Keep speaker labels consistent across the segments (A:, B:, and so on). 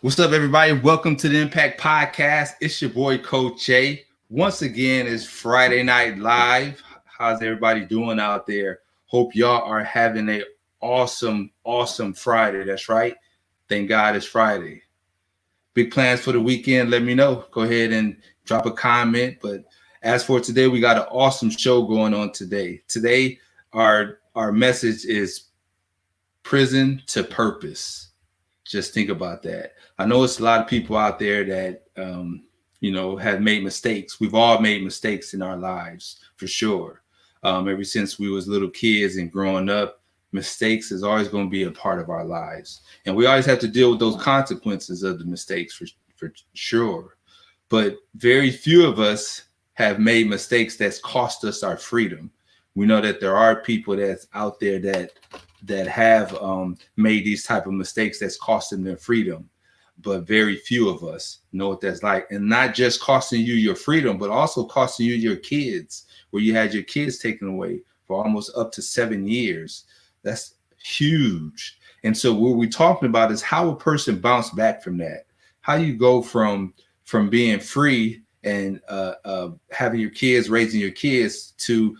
A: What's up, everybody? Welcome to the Impact Podcast. It's your boy, Coach A. Once again, it's Friday Night Live. How's everybody doing out there? Hope y'all are having a awesome Friday. That's right. Thank God it's Friday. Big plans for the weekend? Let me know. Go ahead and drop a comment. But as for today, we got an awesome show going on today. Today, our message is prison to purpose. Just think about that. I know it's a lot of people out there that, have made mistakes. We've all made mistakes in our lives, for sure. Ever since we was little kids and growing up, mistakes is always going to be a part of our lives. And we always have to deal with those consequences of the mistakes, for sure. But very few of us have made mistakes that's cost us our freedom. We know that there are people that's out there that have made these type of mistakes that's cost them their freedom, but very few of us know what that's like. And not just costing you your freedom, but also costing you your kids, where you had your kids taken away for almost up to 7 years. That's huge. And so what we're talking about is how a person bounced back from that. How you go from being free and having your kids, raising your kids, to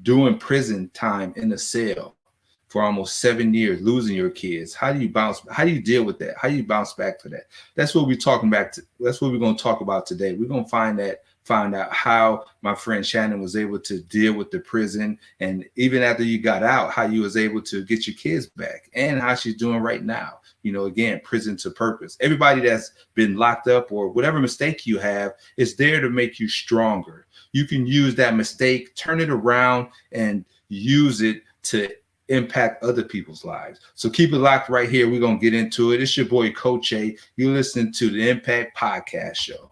A: doing prison time in a cell for almost 7 years, losing your kids. How do you deal with that? How do you bounce back for that? That's what we're talking about. That's what we're going to talk about today. We're going to find out how my friend Shannon was able to deal with the prison, and even after you got out, how you was able to get your kids back, and how she's doing right now. Again, prison to purpose. Everybody that's been locked up or whatever mistake you have is there to make you stronger. You can use that mistake, turn it around, and use it to impact other people's lives. So keep it locked right here. We're going to get into it. It's your boy, Coach A. You're listening to the Impact Podcast Show.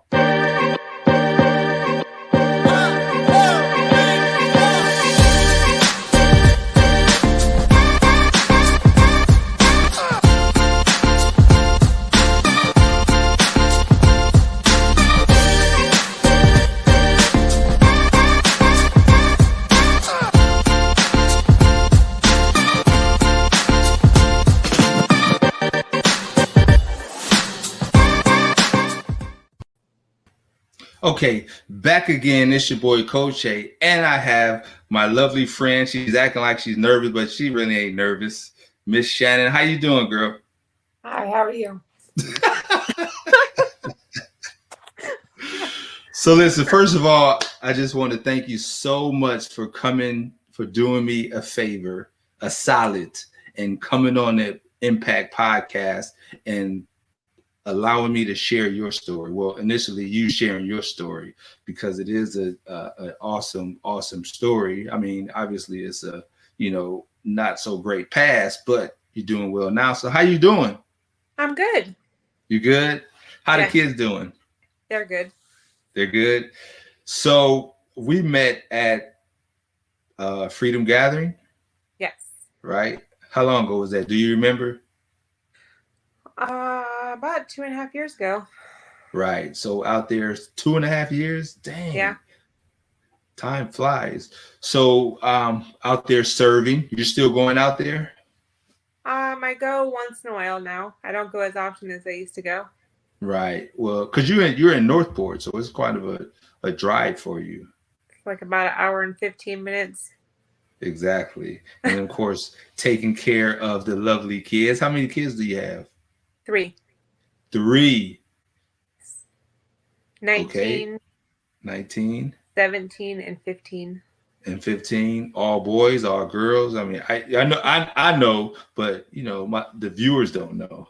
A: Okay, back again. It's your boy, Coach A, and I have my lovely friend. She's acting like she's nervous, but she really ain't nervous. Miss Shannon, how you doing, girl?
B: Hi, how are you?
A: So listen, first of all, I just want to thank you so much for coming, for doing me a favor, a solid, and coming on the Impact Podcast and allowing me to share your story. Well, initially you sharing your story, because it is an awesome story. I mean, obviously it's a, not so great past, but you're doing well now. So how you doing?
B: I'm good.
A: You good? How
B: Yeah.
A: the kids doing?
B: They're good.
A: They're good. So we met at Freedom Gathering,
B: Yes.
A: right? How long ago was that? Do you remember?
B: About 2.5 years ago.
A: Right. So out there, 2.5 years. Dang.
B: Yeah.
A: Time flies. So out there serving. You're still going out there?
B: I go once in a while now. I don't go as often as I used to go.
A: Right. Well, because you're in Northport, so it's quite of a drive for you.
B: It's like about an hour and 15 minutes.
A: Exactly. And of course, taking care of the lovely kids. How many kids do you have?
B: 3.
A: 3.
B: 19,
A: Okay. 19.
B: 17, and 15.
A: And 15. All boys, all girls. I mean, I know, but the viewers don't know.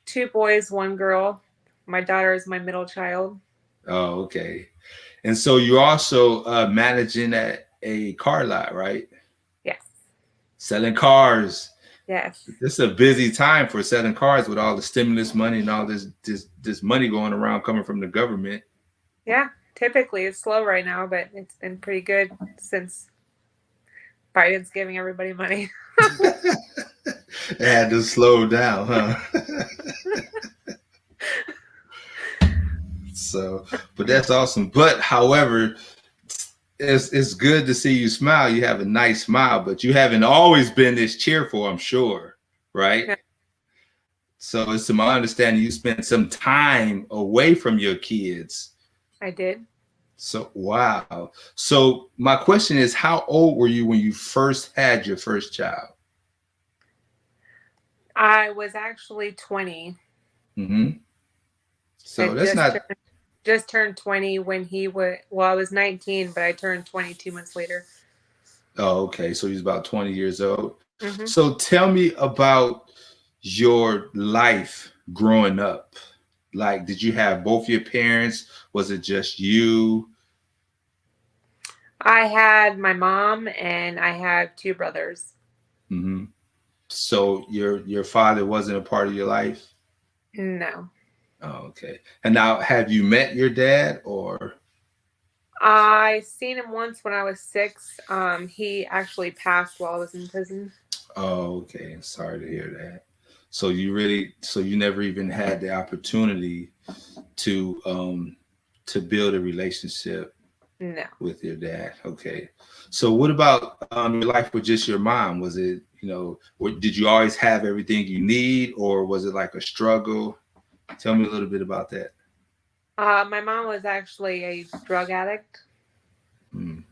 B: 2 boys, 1 girl. My daughter is my middle child.
A: Oh, okay. And so you're also managing at a car lot, right?
B: Yes.
A: Selling cars.
B: Yes.
A: This is a busy time for selling cars with all the stimulus money and all this money going around coming from the government.
B: Yeah. Typically it's slow right now, but it's been pretty good since Biden's giving everybody money.
A: It had to slow down, huh? So, but that's awesome. But however, it's good to see you smile. You have a nice smile, but you haven't always been this cheerful, I'm sure, right?
B: Yeah.
A: So it's to my understanding you spent some time away from your kids.
B: I did.
A: So wow. So my question is, how old were you when you first had your first child?
B: I was actually 20.
A: Mm-hmm.
B: I
A: So that's not.
B: just turned 20 when he was, well, I was 19, but I turned 20 2 months later.
A: Oh, okay. So he's about 20 years old.
B: Hmm.
A: So tell me about your life growing up. Like, did you have both your parents? Was it just you?
B: I had my mom and I have two brothers.
A: Mm-hmm. So your father wasn't a part of your life?
B: No.
A: Oh, okay. And now, have you met your dad or?
B: I seen him once when I was 6. He actually passed while I was in prison.
A: Oh, okay. Sorry to hear that. So you never even had the opportunity to build a relationship
B: No.
A: with your dad. Okay. So what about your life with just your mom? Was it, did you always have everything you need, or was it like a struggle? Tell me a little bit about that.
B: My mom was actually a drug addict.
A: Mm.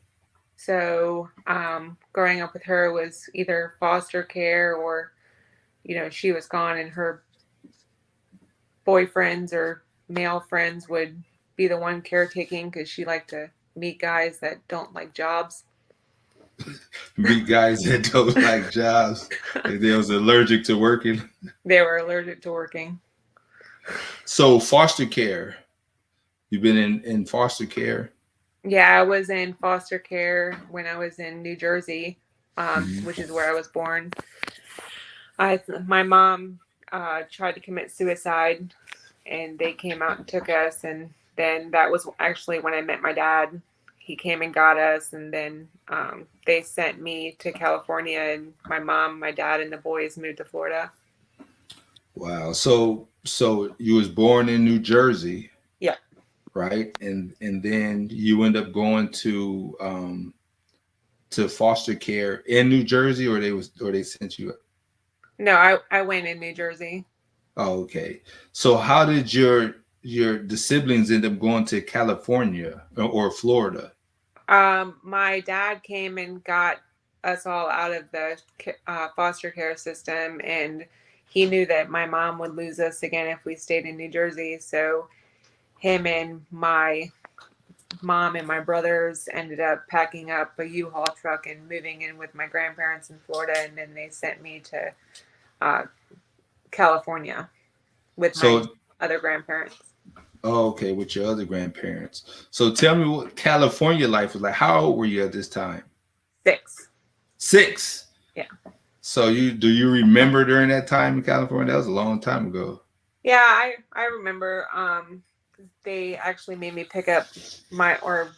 B: So growing up with her was either foster care or, she was gone and her boyfriends or male friends would be the one caretaking because she liked to meet guys that don't like jobs.
A: Meet guys that don't like jobs. They was allergic to working.
B: They were allergic to working.
A: So foster care. You've been in foster care.
B: Yeah, I was in foster care when I was in New Jersey,
A: Mm-hmm.
B: which is where I was born. My mom tried to commit suicide, and they came out and took us. And then that was actually when I met my dad. He came and got us, and then they sent me to California. And my mom, my dad, and the boys moved to Florida.
A: Wow. So you was born in New Jersey,
B: Yeah.
A: right? And then you end up going to foster care in New Jersey, or they sent you.
B: No, I went in New Jersey.
A: Oh, okay. So how did your the siblings end up going to California or Florida?
B: My dad came and got us all out of the foster care system, and he knew that my mom would lose us again if we stayed in New Jersey. So him and my mom and my brothers ended up packing up a U-Haul truck and moving in with my grandparents in Florida, and then they sent me to uh, California with my
A: So
B: other grandparents.
A: oh, okay, with your other grandparents. So tell me what California life was like. How old were you at this time?
B: 6.
A: 6.
B: Yeah.
A: So you remember during that time in California? That was a long time ago.
B: Yeah, I remember they actually made me pick up my or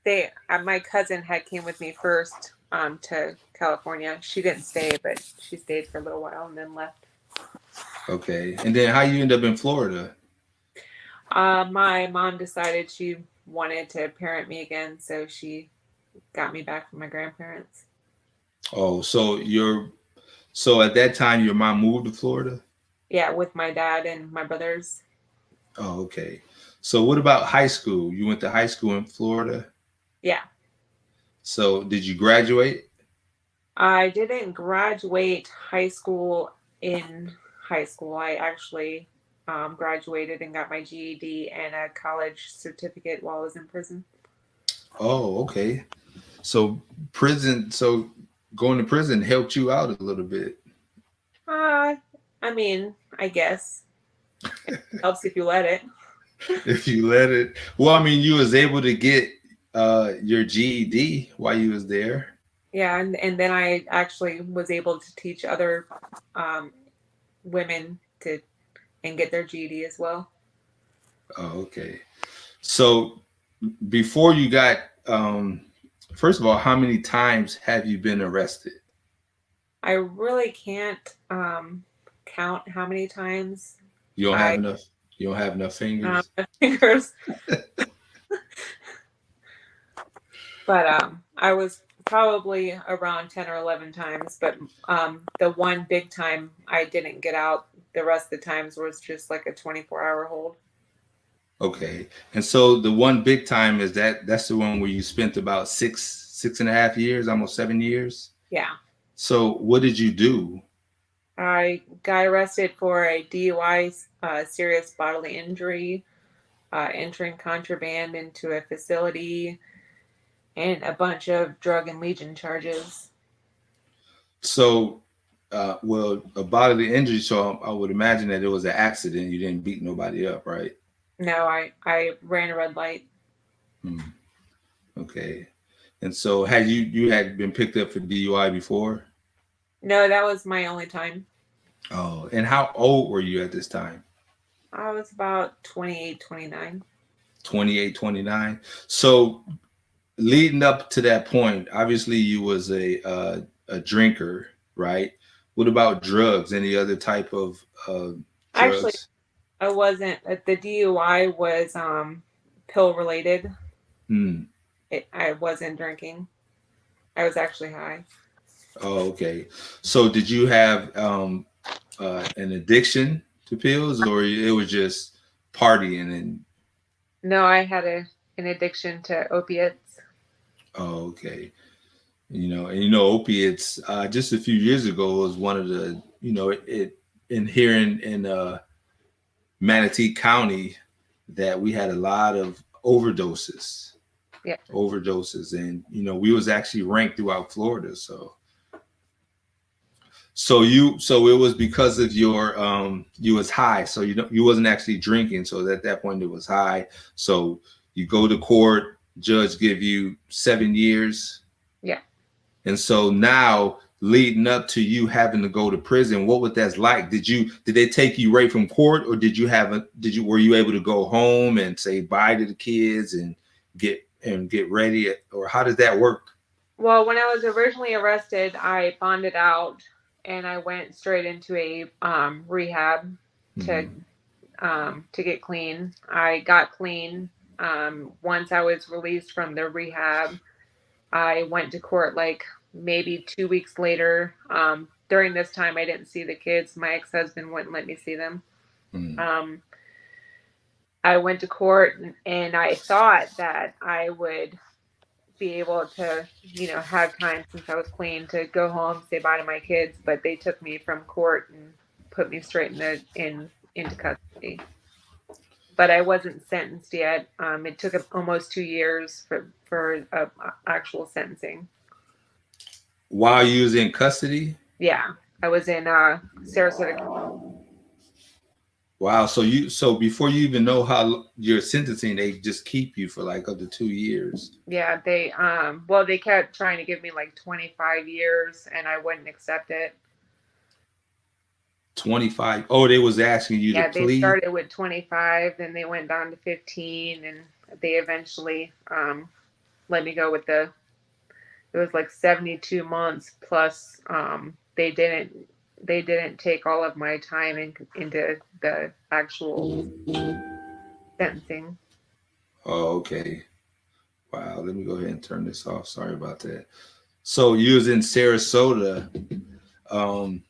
B: they my cousin had came with me first to California. She didn't stay, but she stayed for a little while and then left.
A: Okay. And then how you end up in Florida?
B: My mom decided she wanted to parent me again, so she got me back from my grandparents.
A: Oh, so at that time your mom moved to Florida?
B: Yeah, with my dad and my brothers.
A: Oh, okay. So what about high school? You went to high school in Florida?
B: Yeah.
A: So did you graduate?
B: I didn't graduate high school in high school. I actually graduated and got my GED and a college certificate while I was in prison.
A: Oh, okay. So so going to prison helped you out a little bit.
B: Uh, I mean, I guess it helps if you let it.
A: If you let it. Well, I mean, you was able to get your GED while you was there.
B: Yeah, and then I actually was able to teach other um, women to and get their GED as well.
A: Oh, okay. So before you got first of all, how many times have you been arrested?
B: I really can't count how many times
A: You don't have
B: I
A: enough you don't have enough fingers?
B: fingers, but I was probably around 10 or 11 times. But the one big time I didn't get out the rest of the times was just like a 24-hour hold.
A: Okay. And so the one big time is that's the one where you spent about 6.5 years, almost 7 years.
B: Yeah.
A: So what did you do?
B: I got arrested for a DUI, serious bodily injury, entering contraband into a facility, and a bunch of drug and legion charges.
A: So, well, a bodily injury. So I would imagine that it was an accident. You didn't beat nobody up, right?
B: No, I ran a red light.
A: Hmm. Okay. And so had you had been picked up for DUI before?
B: No, that was my only time.
A: Oh, and how old were you at this time?
B: I was about 28, 29.
A: 28, 29. So leading up to that point, obviously you was a drinker, right? What about drugs? Any other type of
B: Actually,
A: drugs?
B: I wasn't. The DUI was pill related.
A: Hmm.
B: I wasn't drinking. I was actually high.
A: Oh, okay. So did you have an addiction to pills, or it was just partying and?
B: No, I had an addiction to opiates.
A: Oh, okay. And opiates. Just a few years ago was one of the it in here in Manatee County that we had a lot of overdoses,
B: Yeah.
A: and we was actually ranked throughout Florida. So it was because of your you was high, so you wasn't actually drinking. So at that point it was high. So you go to court, judge give you 7 years.
B: Yeah.
A: And so now leading up to you having to go to prison, what was that like? Did they take you right from court, or were you able to go home and say bye to the kids and get ready, or how did that work?
B: Well, when I was originally arrested, I bonded out and I went straight into a rehab to
A: Mm-hmm.
B: to get clean. I got clean. Once I was released from the rehab, I went to court like maybe 2 weeks later. During this time, I didn't see the kids. My ex husband wouldn't let me see them.
A: Mm-hmm.
B: Um, I went to court and I thought that I would be able to, have time since I was clean to go home, say bye to my kids, but they took me from court and put me straight into custody. But I wasn't sentenced yet. It took almost 2 years for actual sentencing.
A: While you was in custody?
B: Yeah, I was in Sarasota.
A: Wow. So before you even know how you're sentencing, they just keep you for like up to 2 years.
B: Yeah, they kept trying to give me like 25 years, and I wouldn't accept it.
A: 25. Oh, they was asking you to
B: Yeah, they
A: plead.
B: started with 25, then they went down to 15, and they eventually let me go with it was like 72 months plus they didn't take all of my time into the actual sentencing.
A: Oh, okay. Wow. Let me go ahead and turn this off. Sorry about that. So you was in Sarasota. Um,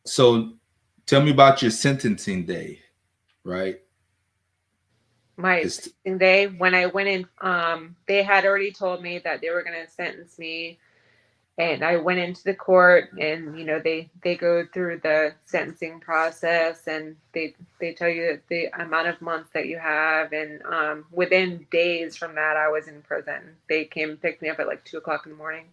A: so tell me about your sentencing day, right?
B: My
A: It's
B: sentencing day, when I went in, they had already told me that they were going to sentence me, and I went into the court, and they go through the sentencing process, and they tell you the amount of months that you have, and within days from that, I was in prison. They came and picked me up at like 2 o'clock in the morning.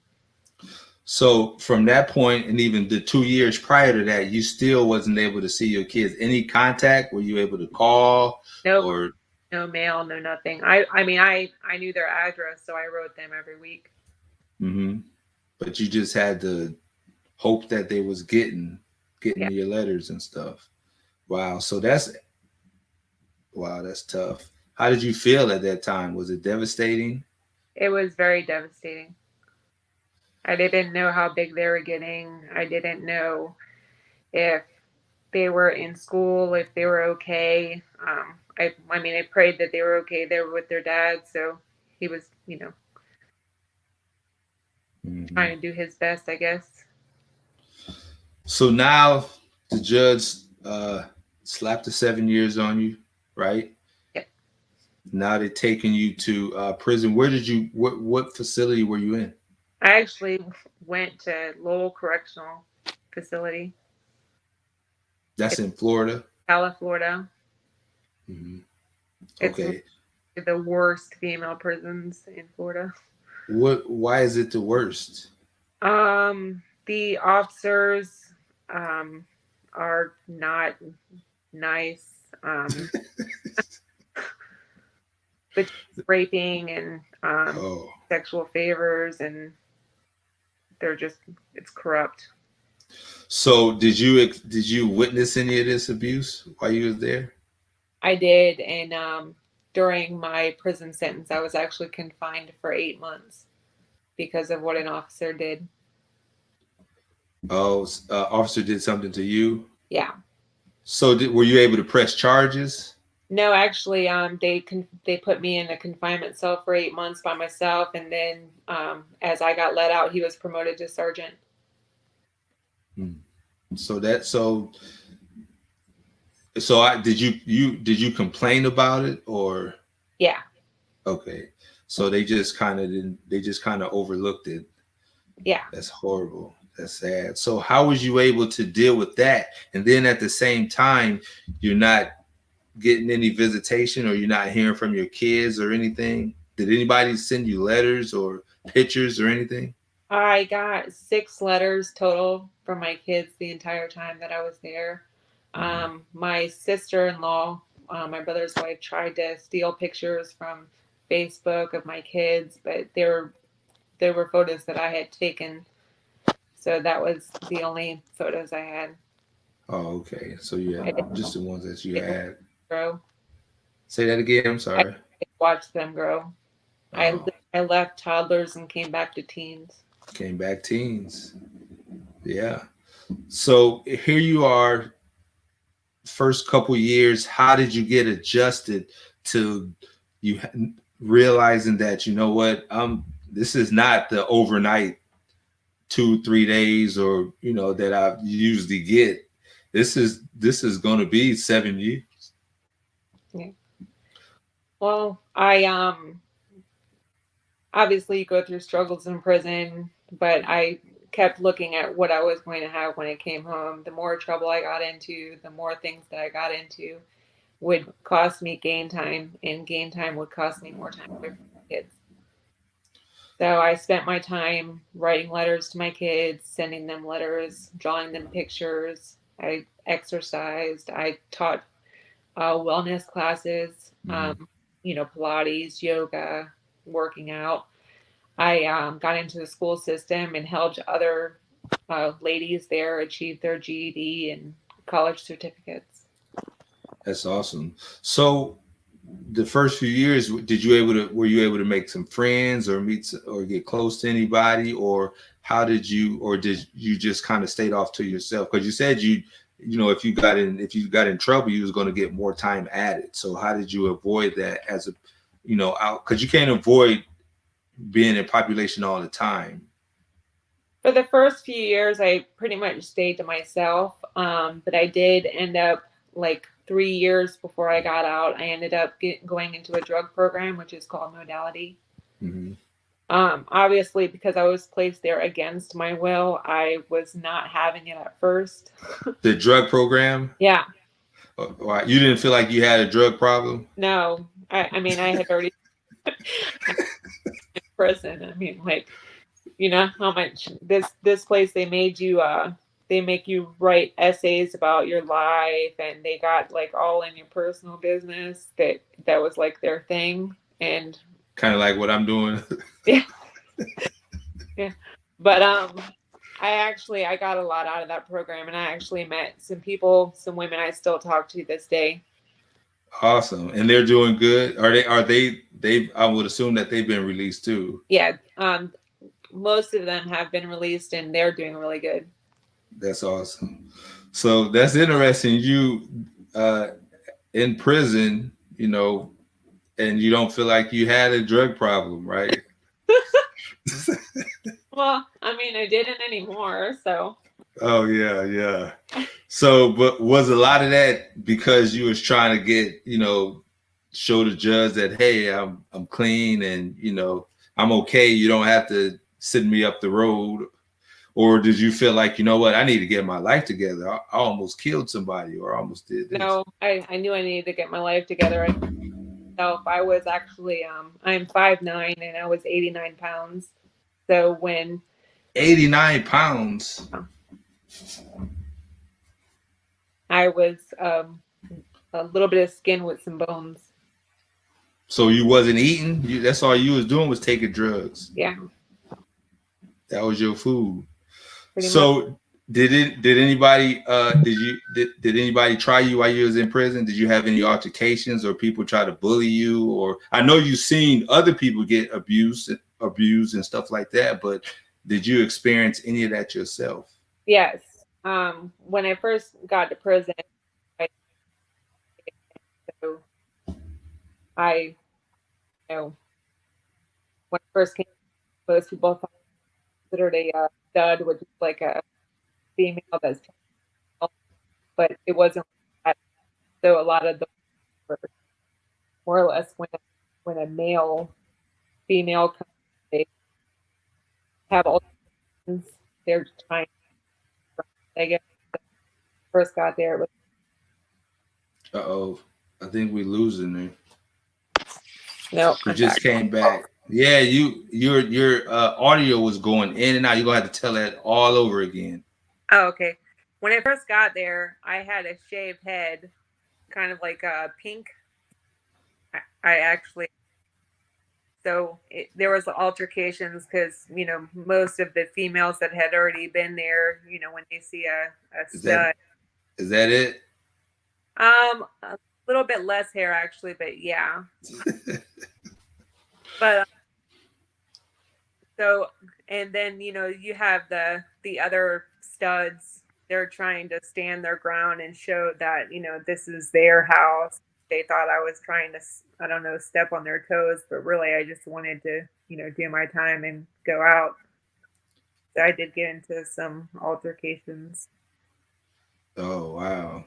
A: so from that point and even the 2 years prior to that, you still wasn't able to see your kids. Any contact? Were you able to call
B: Nope,
A: or?
B: no mail, no nothing. I mean, I knew their address, so I wrote them every week.
A: Mm-hmm. But you just had to hope that they was getting
B: Yeah,
A: your letters and stuff. Wow. So that's tough. How did you feel at that time? Was it devastating?
B: it was very devastating. I didn't know how big they were getting. I didn't know if they were in school, if they were okay. I mean, I prayed that they were okay. They were with their dad, so he was,
A: Mm-hmm.
B: trying to do his best, I guess.
A: So now The judge slapped the 7 years on you, right?
B: Yep.
A: Now they're taking you to prison. Where did you? What facility were you in?
B: I actually went to Lowell Correctional Facility.
A: That's
B: It's
A: in Florida.
B: Cali, Florida.
A: Hmm.
B: It's one
A: Okay.
B: of the worst female prisons in Florida.
A: What? Why is it the worst?
B: The officers um are not nice. But raping and
A: Oh,
B: sexual favors, and they're just it's corrupt.
A: so did you witness any of this abuse while you was there?
B: I did, and during my prison sentence, I was actually confined for 8 months because of what an officer did.
A: Oh, officer did something to you.
B: Yeah.
A: So were you able to press charges?
B: No, actually, they put me in a confinement cell for 8 months by myself, and then as I got let out, he was promoted to sergeant.
A: Hmm. So I did you complain about it or
B: Yeah,
A: okay? So they just kind of didn't. They just kind of overlooked it.
B: yeah.
A: That's horrible. That's sad. So how was you able to deal with that? And then at the same time, you're not getting any visitation or you're not hearing from your kids or anything? Did anybody send you letters or pictures or anything?
B: I got 6 letters total from my kids the entire time that I was there.
A: Mhm.
B: My sister-in-law, my brother's wife, tried to steal pictures from Facebook of my kids, but there were photos that I had taken, so that was the only photos I had.
A: Oh, okay. So yeah,
B: I didn't
A: just the ones that you
B: get to
A: had.
B: grow.
A: Say that again. I'm
B: I
A: sorry.
B: didn't watch them grow. I
A: Oh,
B: I left toddlers and came back to teens.
A: came back teens. Yeah. So here you are, first couple years. How did you get adjusted to you realizing that you know what? This is not the overnight 2 3 days or that I usually get. This is going to be 7 years.
B: Yeah. Well, I obviously you go through struggles in prison, but I kept looking at what I was going to have when I came home. The more trouble I got into, the more things that I got into would cost me gain time, and gain time would cost me more time away from my kids. So I spent my time writing letters to my kids, sending them letters, drawing them pictures. I exercised. I taught wellness classes,
A: Mhm.
B: Pilates, yoga, working out. I got into the school system and helped other ladies there achieve their GED and college certificates.
A: That's awesome. So the first few years, were you able to make some friends or or get close to anybody, or how did you, or did you just kind of stayed off to yourself? Because you said if you got in trouble, you was going to get more time added. So how did you avoid that as a out, because you can't avoid being in population all the time.
B: For the first few years, I pretty much stayed to myself, but I did end up like 3 years before I got out. I ended up going into a drug program, which is called modality.
A: Mm-hmm.
B: Obviously, because I was placed there against my will, I was not having it at first.
A: The drug program?
B: Yeah,
A: You didn't feel like you had a drug problem?
B: no, I mean, I had already in prison. I mean, like, how much this place they make you write essays about your life, and they got like all in your personal business. That was like their thing. And
A: Kind of like what I'm doing.
B: yeah, yeah. But I got a lot out of that program, and I actually met some people, some women I still talk to this day.
A: Awesome. And they're doing good. They I would assume that they've been released too.
B: Yeah, most of them have been released, and they're doing really good.
A: That's awesome. So that's interesting. You in prison, and you don't feel like you had a drug problem, right?
B: Well, I mean, I didn't anymore, so
A: Oh yeah, yeah. So, but was a lot of that because you was trying to get, show the judge that, hey, I'm clean and I'm okay. You don't have to send me up the road. Or did you feel like, you know what, I need to get my life together? I almost killed somebody or I almost did this.
B: No, I knew I needed to get my life together. I was actually I'm 5'9" and I was 89 pounds. So when
A: 89 pounds.
B: I was a little bit of skin with some bones.
A: So you wasn't eating? That's all you was doing was taking drugs.
B: Yeah,
A: That was your food.
B: pretty much.
A: So did anybody did anybody try you while you was in prison? Did you have any altercations or people try to bully you? Or I know you've seen other people get abused and stuff like that, but did you experience any of that yourself?
B: Yes. When I first got to prison, I, so I, you know, when I first came, most people thought I considered a stud, which is like a female that's tall, but it wasn't like that. So a lot of them were more or less when a male female comes, they have all things. They're trying. I guess first got there, it was
A: Uh-oh. I think we losing there.
B: no.
A: You
B: I'm back.
A: just came back. Yeah, your audio was going in and out. You're gonna have to tell that all over again.
B: Oh, okay. When I first got there, I had a shaved head, kind of like a pink. I actually there was altercations because most of the females that had already been there, when they see a
A: Is that
B: stud,
A: is that it?
B: a little bit less hair actually, but yeah. But so and then you have the other studs. They're trying to stand their ground and show that this is their house. They thought I was trying to, I don't know, step on their toes, but really I just wanted to do my time and go out. So I did get into some altercations.
A: Oh wow.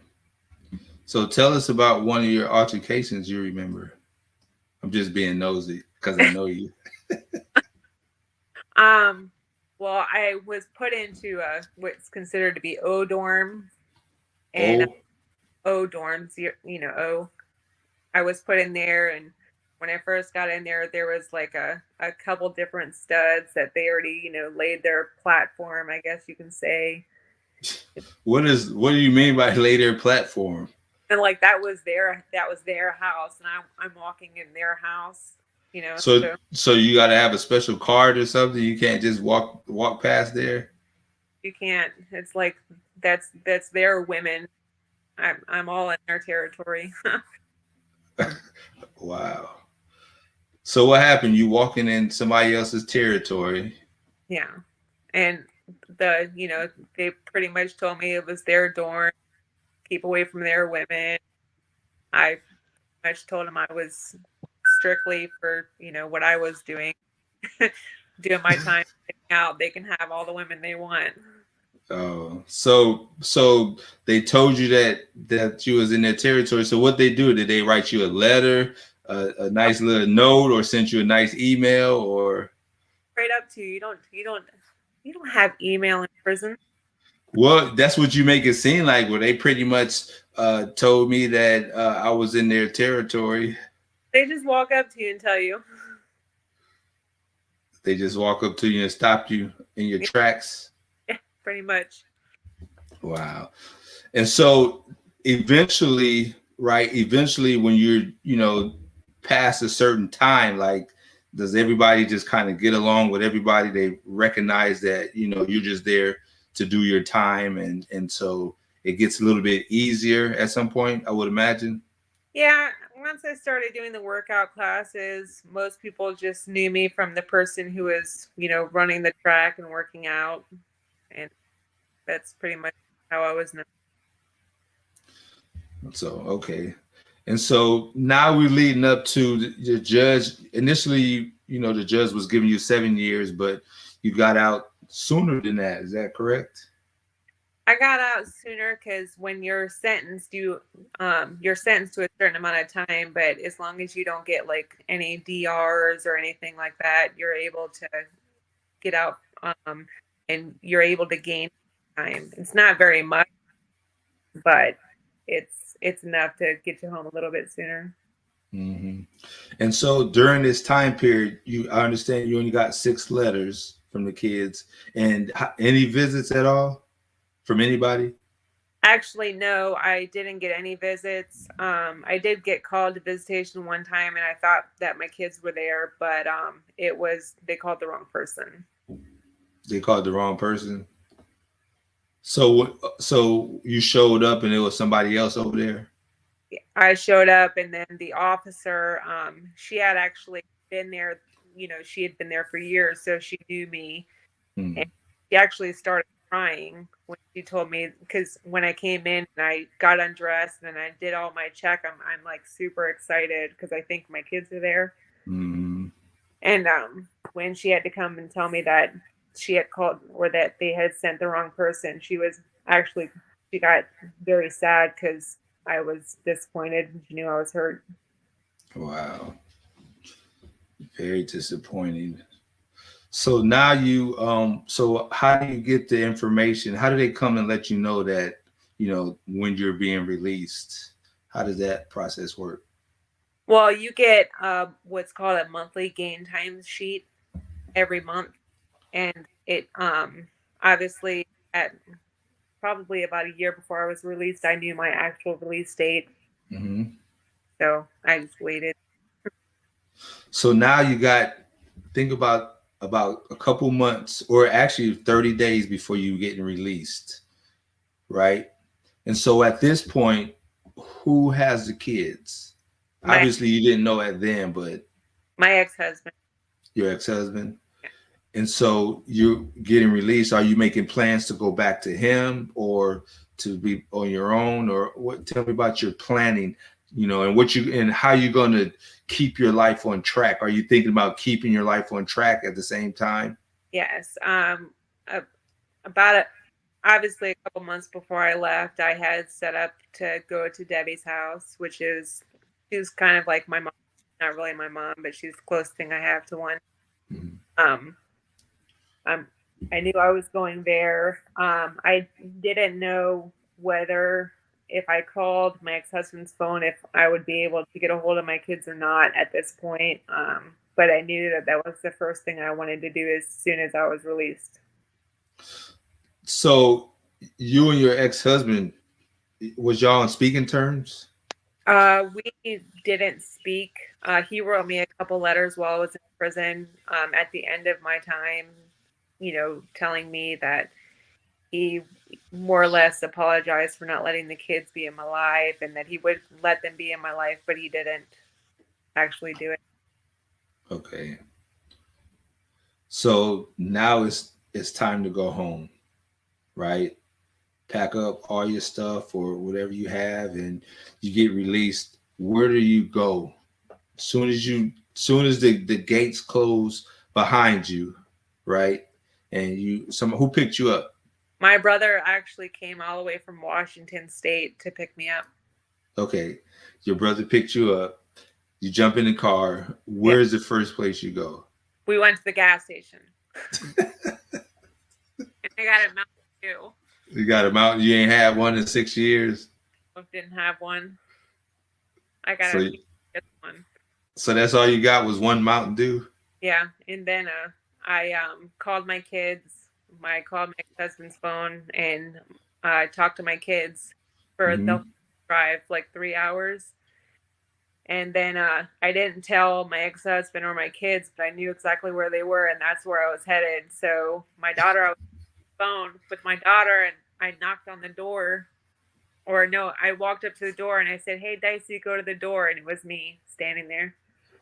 A: So tell us about one of your altercations you remember. I'm just being nosy because I know you.
B: Well, I was put into what's considered to be O dorm, and
A: Oh,
B: O dorms, O. I was put in there, and when I first got in there, there was like a couple different studs that they already, laid their platform, I guess you can say.
A: what do you mean by later platform?
B: And like that was their house, and I'm walking in their house,
A: So
B: so
A: so you got to have a special card or something. You can't just walk past there.
B: you can't. It's like that's their women. I'm all in their territory.
A: Wow. So what happened? You walking in somebody else's territory.
B: Yeah. And they pretty much told me it was their dorm, keep away from their women. I pretty much told them I was strictly for, what I was doing, doing my time out. They can have all the women they want.
A: Oh, so they told you that you was in their territory. So what they do? Did they write you a letter, a nice little note, or sent you a nice email, or?
B: Straight up to you. You don't have email in prison.
A: Well, that's what you make it seem like. Where they pretty much told me that I was in their territory.
B: They just walk up to you and tell you.
A: They just walk up to you and stop you in your tracks.
B: Yeah, pretty much.
A: Wow. And so eventually, right? Eventually, when you're, past a certain time, like, does everybody just kind of get along with everybody? They recognize that, you're just there to do your time. And so it gets a little bit easier at some point, I would imagine.
B: Yeah, once I started doing the workout classes, most people just knew me from the person who was, running the track and working out. And that's pretty much how I was known.
A: So, okay. And so now we're leading up to the judge. Initially, the judge was giving you 7 years, but you got out sooner than that. Is that correct?
B: I got out sooner because when you're sentenced, you're sentenced to a certain amount of time, but as long as you don't get like any DRs or anything like that, you're able to get out, and you're able to gain time. It's not very much, but it's enough to get you home a little bit sooner.
A: Hmm. And so during this time period, I understand you only got 6 letters from the kids, and any visits at all from anybody?
B: Actually, no, I didn't get any visits. I did get called to visitation one time, and I thought that my kids were there, but they called the wrong person.
A: They called the wrong person. So you showed up and it was somebody else over there.
B: I showed up, and then the officer, she had actually been there. She had been there for years, so she knew me. And
A: Hmm.
B: she actually started crying when she told me, because when I came in and I got undressed and I did all my check, I'm like super excited because I think my kids are there.
A: Hmm.
B: And when she had to come and tell me that she had called or that they had sent the wrong person, she got very sad because I was disappointed and she knew I was hurt.
A: Wow, very disappointing. So now so how do you get the information? How do they come and let you know that, when you're being released? How does that process work?
B: Well, you get what's called a monthly gain time sheet every month, and it obviously at probably about a year before I was released, I knew my actual release date,
A: Hmm.
B: so I just waited.
A: So now think about a couple months or actually 30 days before you getting released, right? And so at this point, who has the kids?
B: My
A: Obviously, you didn't know at then, but
B: my ex-husband.
A: your ex-husband. And so you're getting released. Are you making plans to go back to him or to be on your own? Or what? Tell me about your planning, and how you're going to keep your life on track. Are you thinking about keeping your life on track at the same time?
B: Yes. Uh, about it. Obviously, a couple months before I left, I had set up to go to Debbie's house, she was kind of like my mom, not really my mom, but she's the closest thing I have to one.
A: Mhm.
B: Um, I'm, I knew I was going there. I didn't know whether if I called my ex-husband's phone, if I would be able to get a hold of my kids or not at this point. But I knew that that was the first thing I wanted to do as soon as I was released.
A: So you and your ex-husband, was y'all on speaking terms?
B: We didn't speak. He wrote me a couple letters while I was in prison, at the end of my time, telling me that he more or less apologized for not letting the kids be in my life and that he would let them be in my life, but he didn't actually do it.
A: Okay. So now it's time to go home, right? Pack up all your stuff or whatever you have and you get released. Where do you go? Soon as the gates close behind you, right? And who picked you up?
B: My brother actually came all the way from Washington State to pick me up.
A: Okay. Your brother picked you up. You jump in the car.
B: Yeah.
A: Where's the first place you go?
B: We went to the gas station and I got a Mountain Dew.
A: You got a mountain. You ain't had one in 6 years.
B: I didn't have one. I got
A: So
B: a one.
A: so that's all you got was one Mountain Dew?
B: Yeah, and then I called my kids. I called my husband's phone and talked to my kids for the
A: Mm-hmm.
B: drive, like 3 hours. And then I didn't tell my ex-husband or my kids, but I knew exactly where they were, and that's where I was headed. So I was on the phone with my daughter, and I knocked on the door. Or no, I walked up to the door and I said, "Hey, Dicey, go to the door," and it was me standing there.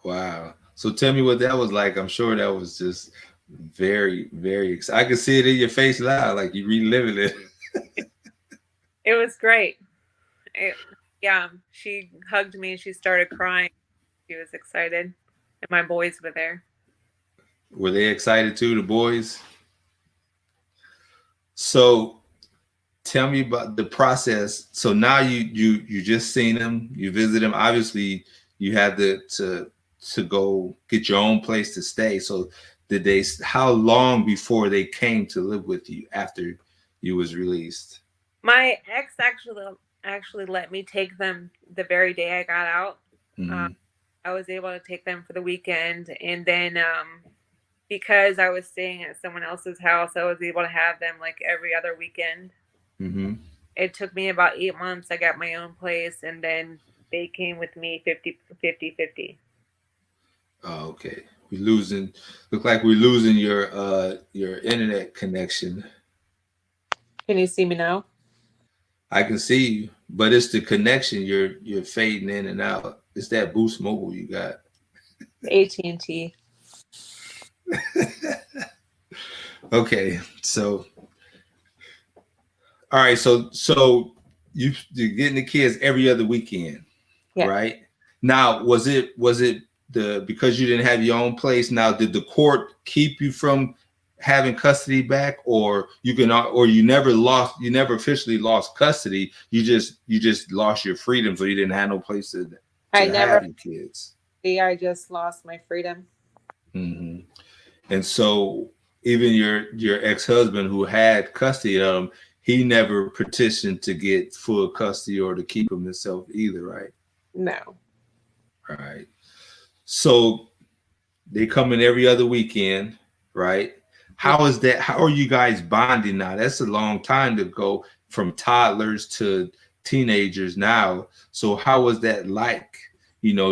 A: Wow. So tell me what that was like. I'm sure that was just very, very exciting. I can see it in your face now, like you reliving it.
B: It was great. It, yeah, she hugged me. She started crying. She was excited, and my boys were there.
A: Were they excited too, the boys? So tell me about the process. So now you just seen them, you visit them. Obviously, you had to go get your own place to stay. So did they? How long before they came to live with you after you was released?
B: My ex actually let me take them the very day I got out. Uh,
A: Mm-hmm.
B: I was able to take them for the weekend, and then because I was staying at someone else's house, I was able to have them like every other weekend.
A: Mm-hmm.
B: It took me about 8 months. I got my own place, and then they came with me 50-50.
A: Oh, okay. We losing. Look like we're losing your internet connection.
B: Can you see me now?
A: I can see you, but it's the connection. You're fading in and out. It's that Boost Mobile you got.
B: AT&T.
A: Okay, so all right, so you're getting the kids every other weekend,
B: Yeah.
A: right? Now, was it the because you didn't have your own place? Now, did the court keep you from having custody back, or you never officially lost custody? You just lost your freedom, so you didn't have no place
B: I
A: to
B: never
A: have your kids.
B: I just lost my freedom.
A: Hmm. And so even your ex-husband who had custody of him, he never petitioned to get full custody or to keep him himself either, right?
B: No.
A: Right. So they come in every other weekend, right?
B: Yeah.
A: How is that? How are you guys bonding now? That's a long time to go from toddlers to teenagers now. So how was that like?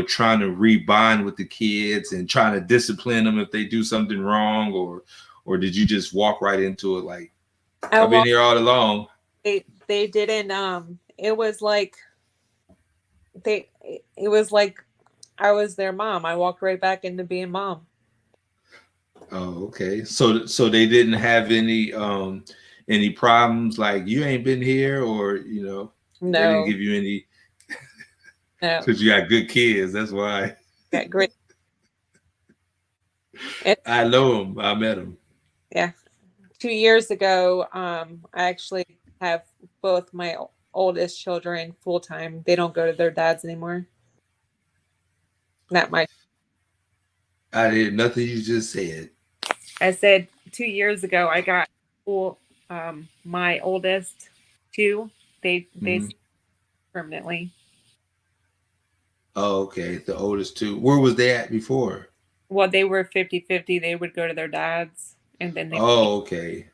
A: Trying to rebond with the kids and trying to discipline them if they do something wrong, or did you just walk right into it like
B: I
A: I've been
B: walked
A: here all along?
B: they didn't it was like they it was like I was their mom. I walked right back into being mom.
A: Oh, okay. So they didn't have any problems like you ain't been here, or they didn't
B: No.
A: give you any
B: No.
A: because you got good kids. That's why
B: Yeah, great. It,
A: I know them. I met them.
B: yeah. 2 years ago, I actually have both my oldest children full time. They don't go to their dads anymore. Not my.
A: I did nothing you just said.
B: I said 2 years ago I got full. My oldest two, they
A: Hmm.
B: stayed permanently.
A: Oh, okay. The oldest two. Where was they at before?
B: Well, they were 50-50. They would go to their dads, and then they.
A: Oh, okay.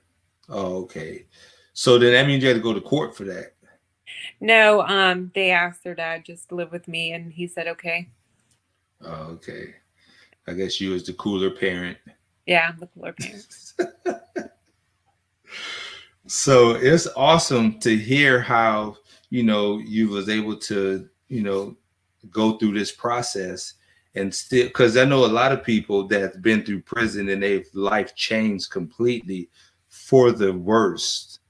A: Oh, okay. So then that means you had to go to court for that.
B: No, they asked their dad just to live with me, and he said okay.
A: Oh, okay. I guess you was the cooler parent.
B: Yeah, I'm the cooler parent.
A: So it's awesome to hear how you was able to go through this process and still, because I know a lot of people that's been through prison and they've life changed completely for the worst.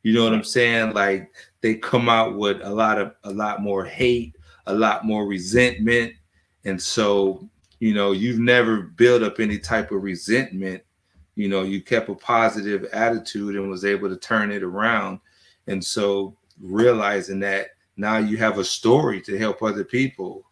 A: You know what I'm
B: Right.
A: saying? Like they come out with a lot more hate, a lot more resentment. And so, you've never built up any type of resentment. You kept a positive attitude and was able to turn it around. And so realizing that now you have a story to help other people.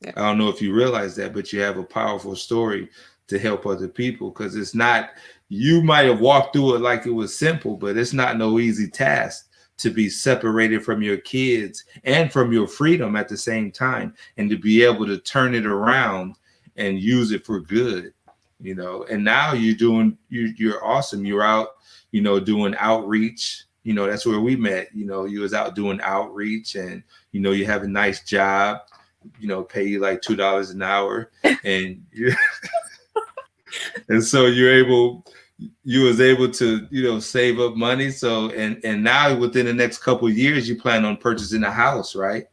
B: Yeah.
A: I don't know if you realize that, but you have a powerful story to help other people, because it's not, you might have walked through it like it was simple, but it's not no easy task to be separated from your kids and from your freedom at the same time, and to be able to turn it around and use it for good. And now you're awesome. You're out, doing outreach. That's where we met. You was out doing outreach, and you have a nice job, pay you like $2 an hour, and and so you was able to save up money. So and now within the next couple of years you plan on purchasing a house, right?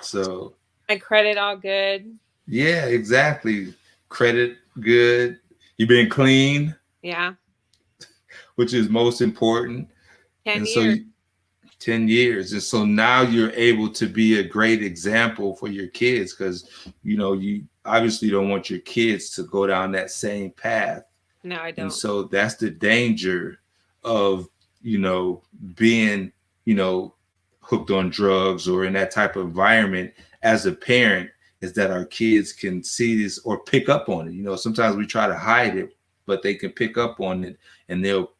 A: So
B: My credit all good.
A: yeah, exactly. Credit good. You've been clean,
B: Yeah,
A: which is most important.
B: ten
A: And so
B: years.
A: 10 years. And so now you're able to be a great example for your kids, because you obviously don't want your kids to go down that same path.
B: No, I
A: And
B: don't.
A: so that's the danger of being, hooked on drugs or in that type of environment as a parent, is that our kids can see this or pick up on it. Sometimes we try to hide it, but they can pick up on it, and they'll,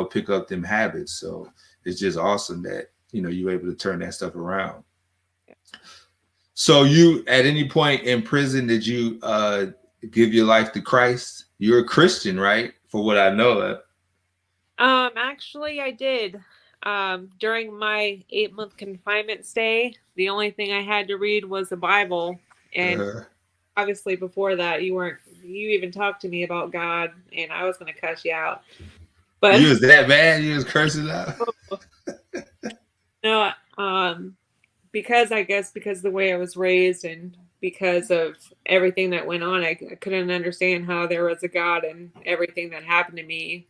A: pick up them habits. So it's just awesome that, you're able to turn that stuff around. So you, at any point in prison, did you give your life to Christ? You're a Christian, right? For what I know of.
B: Actually, I did. During my 8-month confinement stay, the only thing I had to read was the Bible. And obviously before that, you even talked to me about God, and I was going to cuss you out. But
A: you was that bad? You was cursing out?
B: No, because because the way I was raised and because of everything that went on, I couldn't understand how there was a God and everything that happened to me.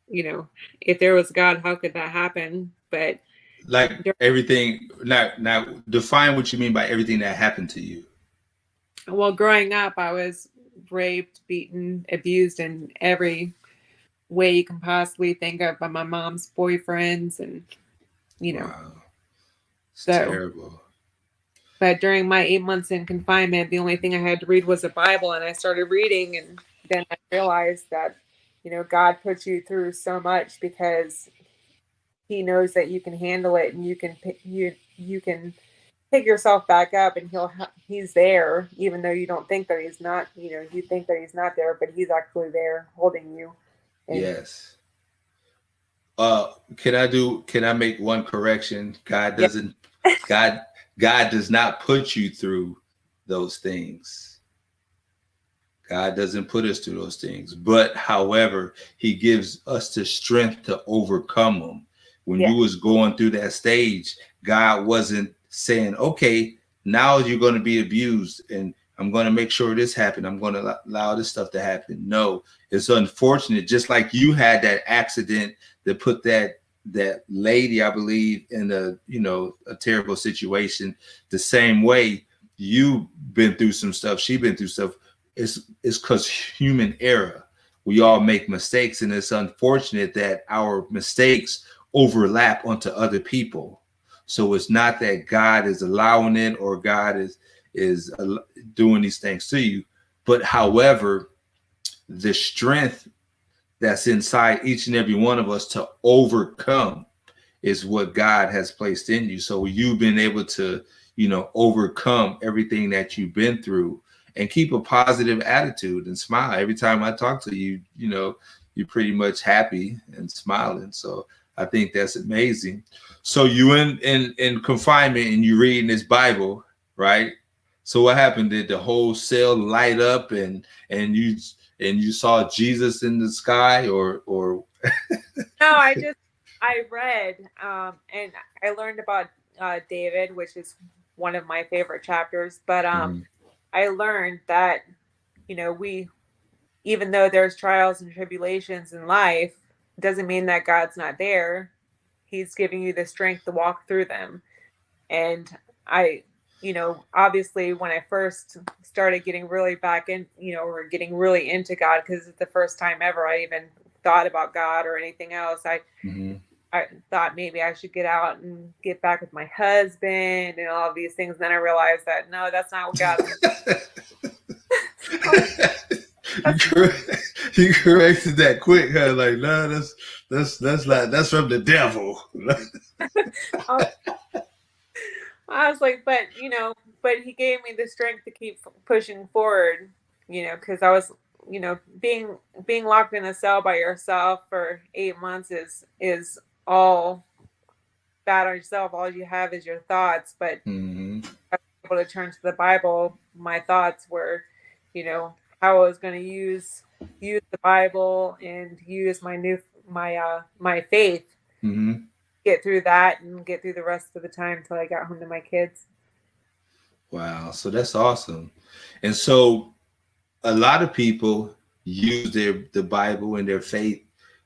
B: If there was God, how could that happen? But
A: like everything. Now, define what you mean by everything that happened to you.
B: Well, growing up, I was raped, beaten, abused in every way you can possibly think of by my mom's boyfriends, and
A: Wow. It's
B: so
A: terrible.
B: But during my 8 months in confinement, the only thing I had to read was the Bible, and I started reading, and then I realized that, God puts you through so much because He knows that you can handle it, and you can pick yourself back up, and He's there, even though you don't think that He's not. You think that He's not there, but He's actually there, holding you.
A: Yes. Can I make one correction? God
B: Yeah.
A: doesn't. God does not put you through those things. God doesn't put us through those things, but however, He gives us the strength to overcome them. When you was going through that stage, God wasn't saying, "Okay, now you're going to be abused, and I'm going to make sure this happen. I'm going to allow this stuff to happen." No, it's unfortunate. Just like you had that accident that put that lady, I believe, in a terrible situation. The same way you've been through some stuff, she's been through stuff. It's because human error. We all make mistakes, and it's unfortunate that our mistakes overlap onto other people. So it's not that God is allowing it or God is doing these things to you, but however, the strength that's inside each and every one of us to overcome is what God has placed in you. So you've been able to, overcome everything that you've been through and keep a positive attitude and smile. Every time I talk to you, you're pretty much happy and smiling. So I think that's amazing. So you in confinement and you reading this Bible, right? So what happened? Did the whole cell light up and you saw Jesus in the sky, or
B: No, I read, and I learned about David, which is one of my favorite chapters. But I learned that we, even though there's trials and tribulations in life, doesn't mean that God's not there. He's giving you the strength to walk through them. And I, obviously when I first started getting really back in, or getting really into God, because it's the first time ever I even thought about God or anything else. I thought maybe I should get out and get back with my husband and all of these things. And then I realized that no, that's not what God.
A: You corrected that quick, huh? Like, no, that's from the devil.
B: I was like, but He gave me the strength to keep pushing forward, because I was, being locked in a cell by yourself for 8 months is all bad on yourself. All you have is your thoughts. But I was able to turn to the Bible. My thoughts were, how I was going to use the Bible and use my faith. Get through that and get through the rest of the time until I got home to my kids.
A: Wow. So that's awesome. And so a lot of people use the Bible and their faith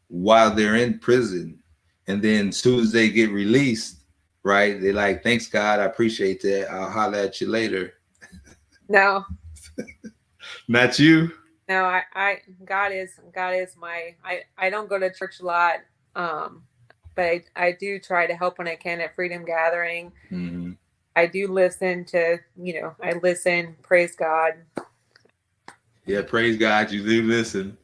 A: while they're in prison. And then as soon as they get released, right, they're like, thanks God, I appreciate that. I'll holler at you later.
B: No.
A: Not you?
B: No, God is my I don't go to church a lot. but I do try to help when I can at Freedom Gathering.
A: Mm-hmm.
B: I do listen to, I listen, praise God.
A: Yeah, praise God, you do listen.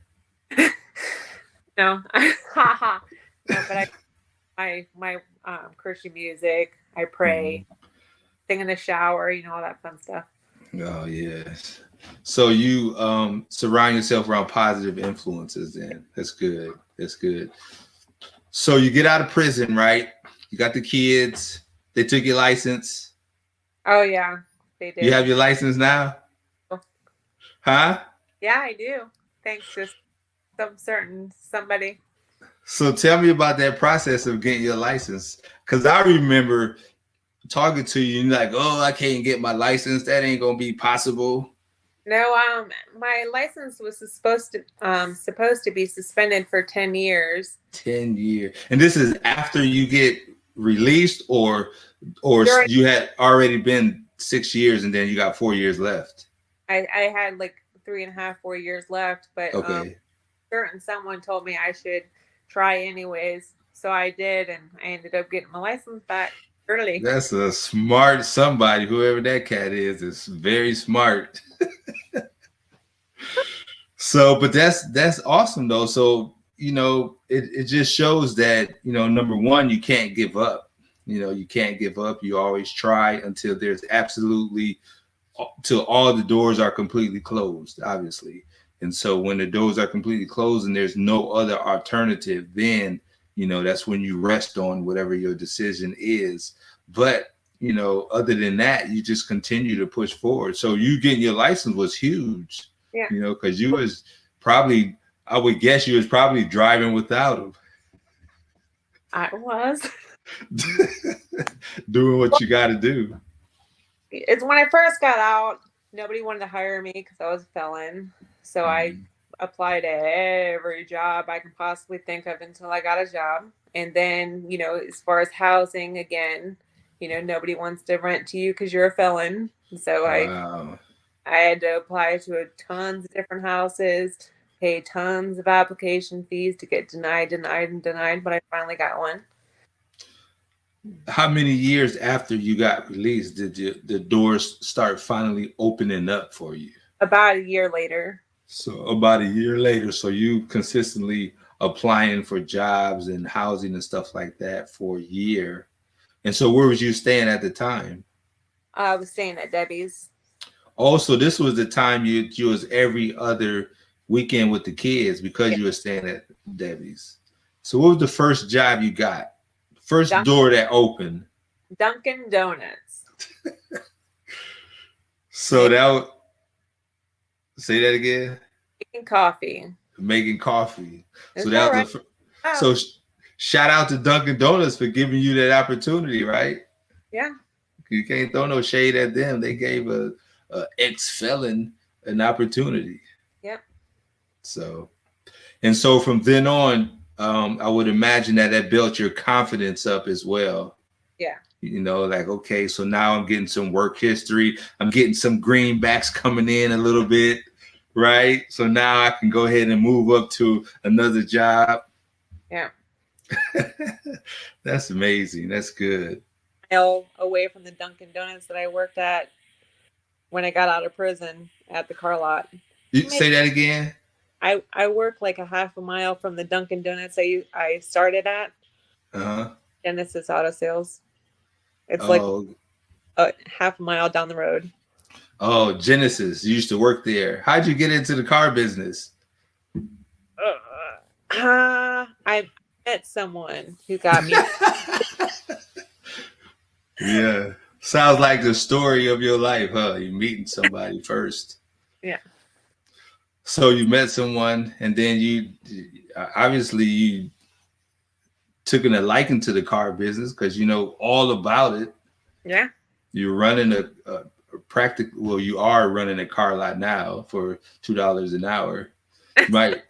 B: No, no, but my Christian music. I pray, sing in the shower, all that fun stuff.
A: Oh yes. So you surround yourself around positive influences. Then that's good. That's good. So you get out of prison, right? You got the kids. They took your license.
B: Oh yeah, they
A: You
B: did.
A: have your license now, huh?
B: Yeah, I do. Thanks to somebody.
A: So tell me about that process of getting your license. Because I remember talking to you, and you're like, oh, I can't get my license. That ain't gonna be possible.
B: No, my license was supposed to be suspended for 10 years.
A: 10 years. And this is after you get released, or
B: During,
A: you had already been 6 years and then you got 4 years left.
B: I had like 3.5, 4 years left, but
A: Okay.
B: someone told me I should try anyways. So I did, and I ended up getting my license back early.
A: That's a smart somebody. Whoever that cat is very smart. So, but that's awesome though. So, it just shows that, number one, you can't give up. You can't give up. You always try until there's absolutely, till all the doors are completely closed, obviously. And so when the doors are completely closed and there's no other alternative, then, that's when you rest on whatever your decision is. But, other than that, you just continue to push forward. So you getting your license was huge.
B: Yeah.
A: Because you was probably, I would guess you was probably driving without him.
B: I was.
A: Doing what you got to do.
B: It's when I first got out, nobody wanted to hire me because I was a felon. So I applied to every job I can possibly think of until I got a job. And then, as far as housing, again, nobody wants to rent to you because you're a felon. So
A: Wow.
B: I had to apply to tons of different houses, pay tons of application fees to get denied, but I finally got one.
A: How many years after you got released did the doors start finally opening up for you?
B: About a year later.
A: So about a year later. So you consistently applying for jobs and housing and stuff like that for a year. And so where was you staying at the time?
B: I was staying at Debbie's.
A: Also, this was the time you was every other weekend with the kids because you were staying at Debbie's. So what was the first job you got? First door that opened?
B: Dunkin' Donuts.
A: So say that again.
B: Making coffee.
A: Making coffee.
B: Is
A: so
B: that
A: was
B: right?
A: So shout out to Dunkin' Donuts for giving you that opportunity, right?
B: Yeah.
A: You can't throw no shade at them. They gave a ex-felon an opportunity.
B: Yep.
A: So from then on, I would imagine that built your confidence up as well.
B: Yeah.
A: Like, okay, so now I'm getting some work history. I'm getting some greenbacks coming in a little bit, right? So now I can go ahead and move up to another job.
B: Yeah.
A: That's amazing. That's good.
B: Away from the Dunkin' Donuts that I worked at when I got out of prison at the car lot.
A: You say that again?
B: I work like a half a mile from the Dunkin' Donuts I started at. Genesis Auto Sales. It's like a half a mile down the road.
A: Oh, Genesis. You used to work there. How'd you get into the car business?
B: I met someone who got me.
A: Yeah. Sounds like the story of your life, huh? You meeting somebody first.
B: Yeah.
A: So you met someone, and then you took a liking to the car business because you know all about it.
B: Yeah.
A: You're running a practical. Well, you are running a car lot now for $2 an hour. You might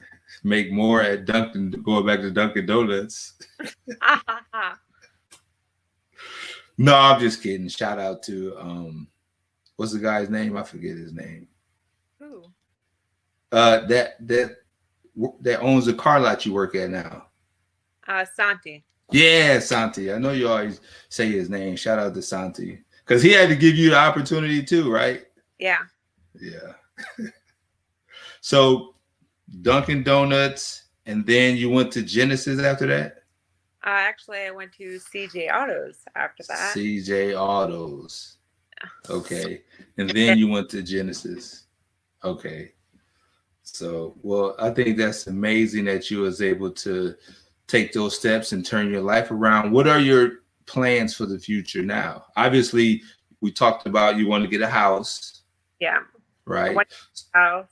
A: make more at Dunkin', going back to Dunkin' Donuts. No, I'm just kidding. Shout out to what's the guy's name? I forget his name.
B: Who?
A: That owns the car lot you work at now.
B: Santi.
A: Yeah, Santi. I know you always say his name. Shout out to Santi. Because he had to give you the opportunity too, right?
B: Yeah.
A: Yeah. So Dunkin' Donuts, and then you went to Genesis after that?
B: Actually, I went to CJ Autos after that.
A: CJ Autos. Okay. And then you went to Genesis. Okay. So, well, I think that's amazing that you was able to take those steps and turn your life around. What are your plans for the future now? Obviously, we talked about you want to get a house,
B: Yeah. I
A: right?
B: went to the house.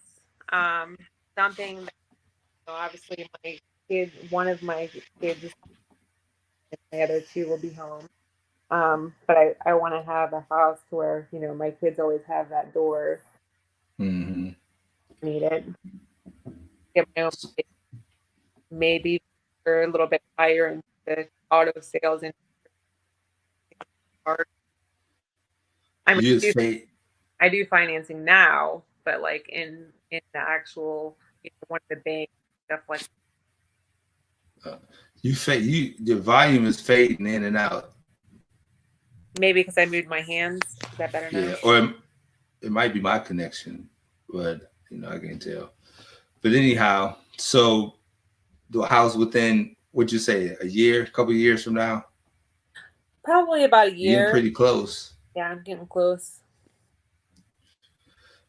B: Something that, obviously my kid, one of my kids, and the other two will be home. But I want to have a house to where, my kids always have that door
A: Mm-hmm.
B: needed. Get my own place, maybe for a little bit higher in the auto sales and art. I mean,
A: You just fate.
B: I do financing now, but like in the actual, one of the banks, stuff like
A: Uh, you fade. Your volume is fading in and out.
B: maybe because I moved my hands. Is that better now?
A: Yeah, or it might be my connection, but I can't tell. But anyhow, so the house within, what'd you say, a year, a couple of years from now?
B: Probably about a
A: You're getting
B: year.
A: pretty close.
B: Yeah, I'm getting close.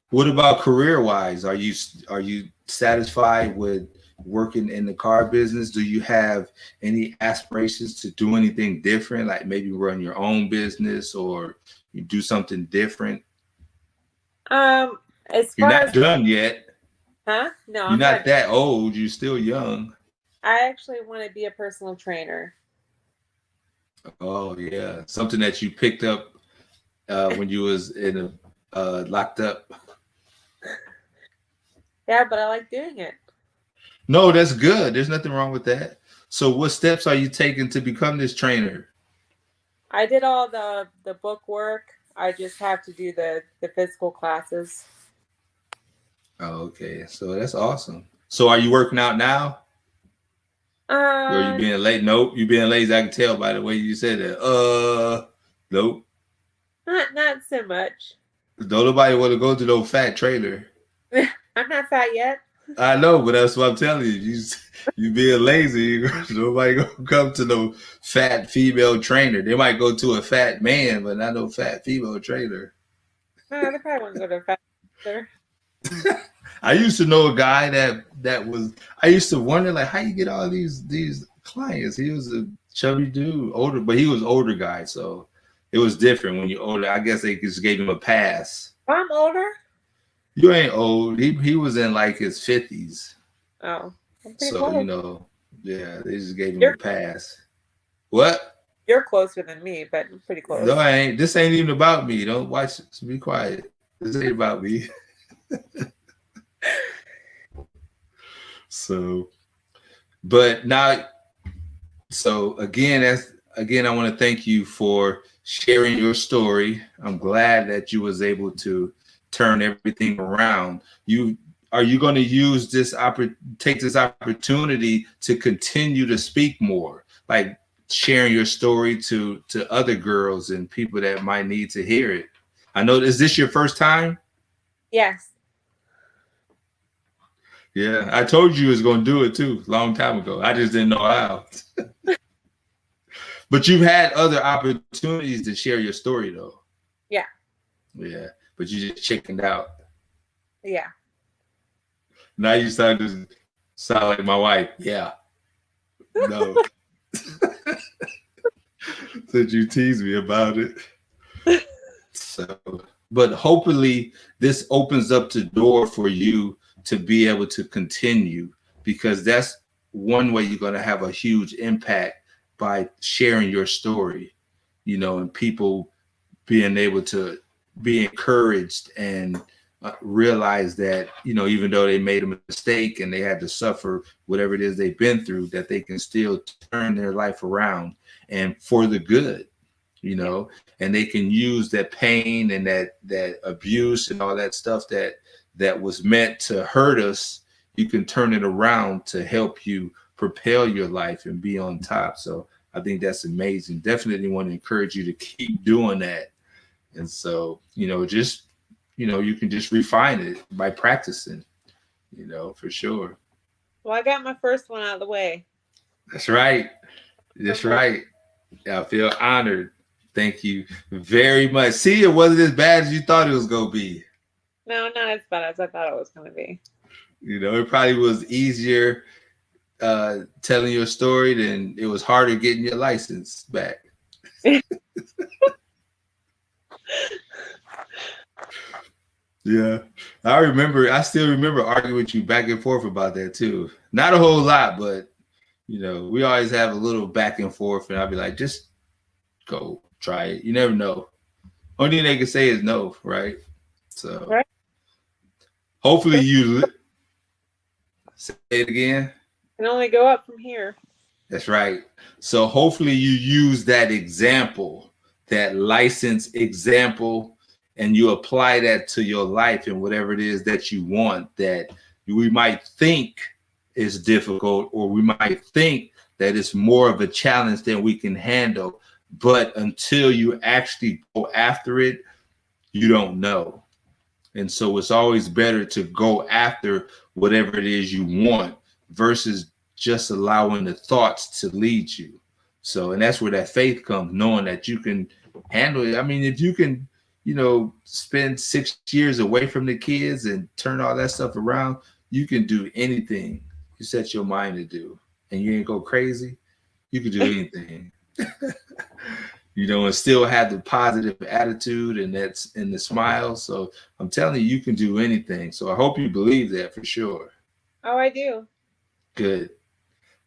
A: What about career wise? Are you satisfied with working in the car business? Do you have any aspirations to do anything different, like maybe run your own business or you do something different?
B: As
A: You're
B: far
A: not
B: as,
A: done yet.
B: huh? No,
A: You're
B: I'm
A: not
B: not.
A: that old. You're still young.
B: I actually want to be a personal trainer.
A: Oh yeah, something that you picked up when you was in a locked up.
B: Yeah, but I like doing it.
A: No, that's good. There's nothing wrong with that. So, what steps are you taking to become this trainer?
B: I did all the book work. I just have to do the physical classes.
A: Oh, okay, so that's awesome. So, are you working out now? Or are you
B: Uh,
A: being late? Nope, you being lazy. I can tell by the way you said that. Nope.
B: not so much.
A: Don't nobody want to go to no fat trailer.
B: I'm not fat yet.
A: I know, but that's what I'm telling you. You being lazy. Nobody gonna come to no fat female trainer. They might go to a fat man, but not no fat female trainer.
B: They probably wouldn't go to a fat there.
A: I used to know a guy that was. I used to wonder like how you get all these clients. He was a chubby dude, older, but he was older guy, so it was different when you're older. I guess they just gave him a pass.
B: I'm older.
A: You ain't old. He was in like his 50s,
B: Oh, I'm pretty
A: so
B: close.
A: yeah, they just gave him a
B: You're
A: pass. What?
B: you're closer than me, but I'm pretty
A: No,
B: close.
A: I ain't. This ain't even about me. Don't watch. Be quiet. This ain't about me. So, but now, so again, I want to thank you for sharing your story. I'm glad that you was able to turn everything around. Are you going to use take this opportunity to continue to speak more, like sharing your story to other girls and people that might need to hear it? I know. Is this your first time?
B: Yes.
A: Yeah, I told you was going to do it too, long time ago. I just didn't know how. But you've had other opportunities to share your story, though.
B: Yeah.
A: Yeah, but you just chickened out.
B: Yeah.
A: Now you sound like my wife. Yeah, no. Since you tease me about it. So, but hopefully this opens up the door for you to be able to continue, because that's one way you're going to have a huge impact by sharing your story, and people being able to be encouraged and realize that, even though they made a mistake and they had to suffer whatever it is they've been through, that they can still turn their life around and for the good, and they can use that pain and that abuse and all that stuff that was meant to hurt us. You can turn it around to help you propel your life and be on top. So I think that's amazing. Definitely want to encourage you to keep doing that. And so, just, you can just refine it by practicing, for sure.
B: Well, I got my first one out of the way.
A: That's right. That's right. I feel honored. Thank you very much. See, it wasn't as bad as you thought it was going to be.
B: No, not as bad as I thought it was going to be.
A: It probably was easier telling your story than it was harder getting your license back. Yeah, I still remember arguing with you back and forth about that too. Not a whole lot, but we always have a little back and forth, and I'll be like, just go try it. You never know. Only thing they can say is no, right? So
B: right.
A: Hopefully you say it again.
B: Can only go up from here.
A: That's right. So hopefully you use that example, that license example, and you apply that to your life and whatever it is that you want, that we might think is difficult, or we might think that it's more of a challenge than we can handle. But until you actually go after it, you don't know. And so it's always better to go after whatever it is you want versus just allowing the thoughts to lead you. So, and that's where that faith comes, knowing that you can handle it. I mean, if you can, spend 6 years away from the kids and turn all that stuff around, you can do anything you set your mind to do. And you ain't go crazy, you can do anything. And still have the positive attitude and that's in the smile. So I'm telling you, you can do anything. So I hope you believe that for sure.
B: Oh, I do.
A: Good.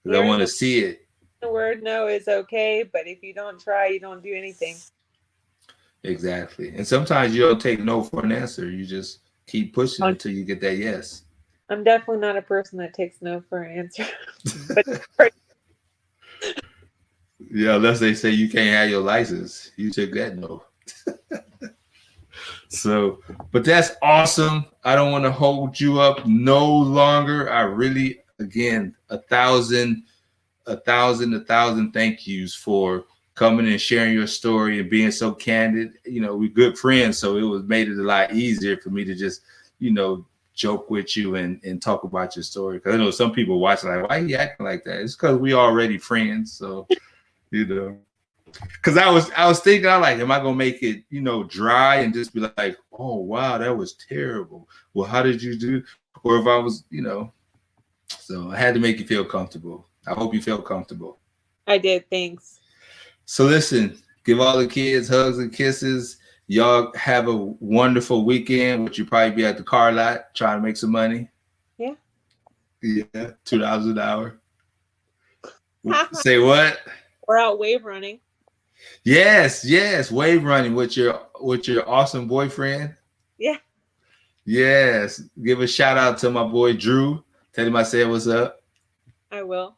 A: Because I want to see it.
B: The word no is okay, but if you don't try, you don't do anything.
A: Exactly. And sometimes you don't take no for an answer. You just keep pushing until you get that yes.
B: I'm definitely not a person that takes no for an answer.
A: Yeah, unless they say you can't have your license. You took that no. So, but that's awesome. I don't want to hold you up no longer. I really, again, 1,000 thank yous for coming and sharing your story and being so candid. We're good friends, so it made it a lot easier for me to just, joke with you and talk about your story. Because I know some people watching like, why are you acting like that? It's because we already friends. So, because I was thinking, I'm like, am I gonna make it, dry and just be like, oh wow, that was terrible. Well, how did you do? Or if I was, so I had to make you feel comfortable. I hope you feel comfortable.
B: I did. Thanks.
A: So listen, give all the kids hugs and kisses. Y'all have a wonderful weekend, which you probably be at the car lot trying to make some money.
B: Yeah.
A: Yeah, $2 an hour. Say what?
B: We're out wave running.
A: Yes, wave running with your awesome boyfriend.
B: Yeah.
A: Yes. Give a shout out to my boy Drew. Tell him I said what's up.
B: I will.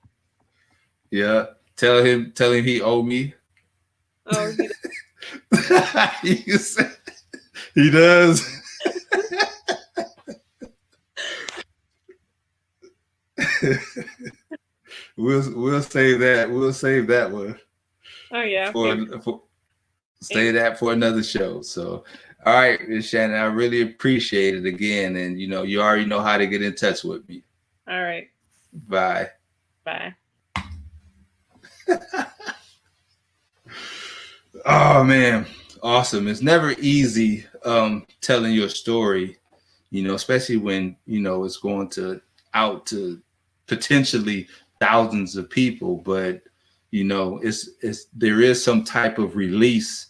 A: Yeah. Tell him he owe me.
B: Oh, he
A: does. He does. We'll save that. We'll save that one.
B: Oh yeah.
A: Stay that for another show. So, all right, Shannon, I really appreciate it again, and you already know how to get in touch with me.
B: All right.
A: Bye.
B: Bye.
A: Oh man, awesome! It's never easy telling your story, especially when it's going out to potentially thousands of people, but there is some type of release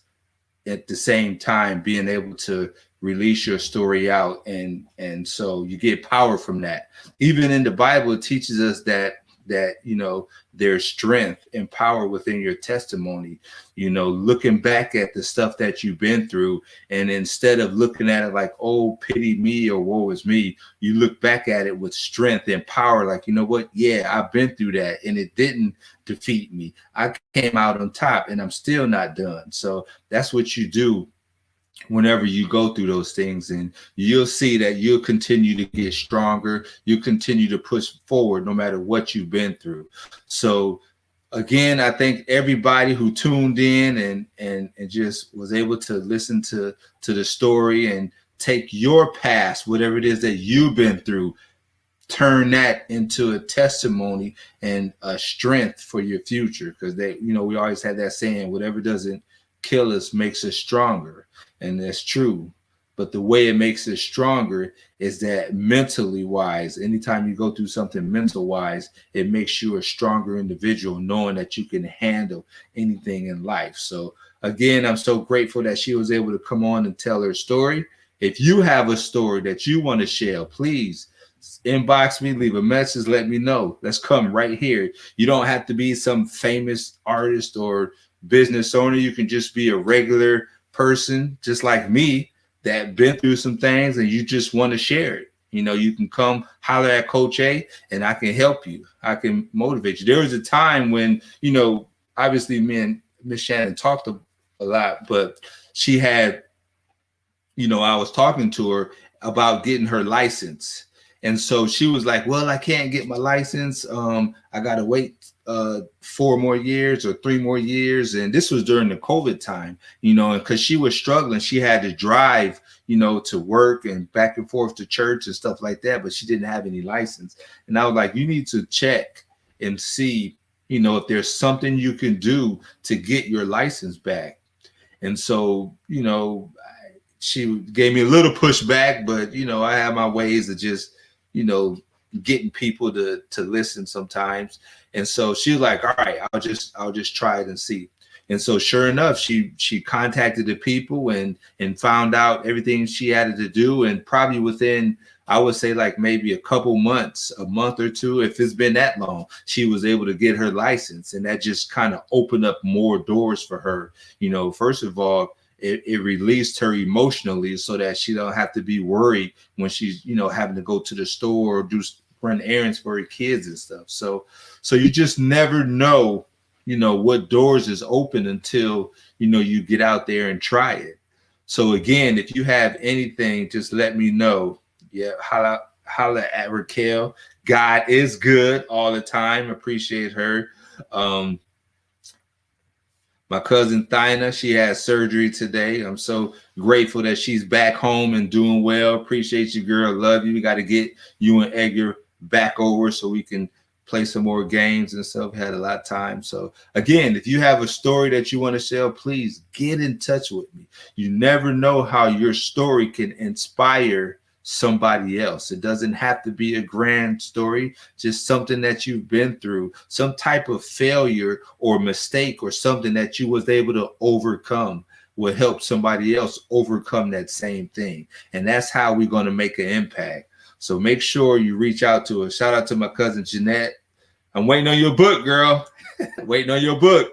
A: at the same time, being able to release your story out, and so you get power from that. Even in the Bible, it teaches us that there's strength and power within your testimony. Looking back at the stuff that you've been through, and instead of looking at it like, oh, pity me or woe is me, you look back at it with strength and power. Like, you know what? Yeah, I've been through that, and it didn't defeat me. I came out on top, and I'm still not done. So that's what you do whenever you go through those things, and you'll see that you'll continue to get stronger. You continue to push forward no matter what you've been through. So again, I thank everybody who tuned in and just was able to listen to the story and take your past, whatever it is that you've been through, turn that into a testimony and a strength for your future. Because we always had that saying, whatever doesn't kill us makes us stronger. And that's true. But the way it makes us stronger is that mentally wise, anytime you go through something mental wise, it makes you a stronger individual, knowing that you can handle anything in life. So again, I'm so grateful that she was able to come on and tell her story. If you have a story that you want to share, please inbox me, leave a message, let me know. Let's come right here. You don't have to be some famous artist or business owner. You can just be a regular person, just like me, that been through some things and you just want to share it. You can come holler at Coach A and I can help you. I can motivate you. There was a time when, obviously me and Miss Shannon talked a lot, but she had, I was talking to her about getting her license. And so she was like, well, I can't get my license. I got to wait 4 more years or 3 more years. And this was during the COVID time, and because she was struggling, she had to drive, to work and back and forth to church and stuff like that. But she didn't have any license. And I was like, you need to check and see, if there's something you can do to get your license back. And so, she gave me a little pushback, but, I have my ways of just, getting people to listen sometimes. And so she was like, all right, I'll just try it and see. And so sure enough, she contacted the people and found out everything she had to do. And probably within, I would say, like maybe a couple months, a month or two, if it's been that long, she was able to get her license. And that just kind of opened up more doors for her. First of all, it released her emotionally so that she don't have to be worried when she's, having to go to the store or run errands for her kids and stuff. So you just never know, what doors is open until, you get out there and try it. So again, if you have anything, just let me know. Yeah. Holla at Raquel. God is good all the time. Appreciate her. My cousin Thina, she had surgery today. I'm so grateful that she's back home and doing well. Appreciate you, girl. Love you. We got to get you and Edgar back over so we can play some more games and stuff. Had a lot of time. So again, if you have a story that you want to share, please get in touch with me. You never know how your story can inspire somebody else. It doesn't have to be a grand story, just something that you've been through, some type of failure or mistake or something that you was able to overcome will help somebody else overcome that same thing. And that's how we're going to make an impact. So make sure you reach out to us. Shout out to my cousin Jeanette. I'm waiting on your book, girl. Waiting on your book.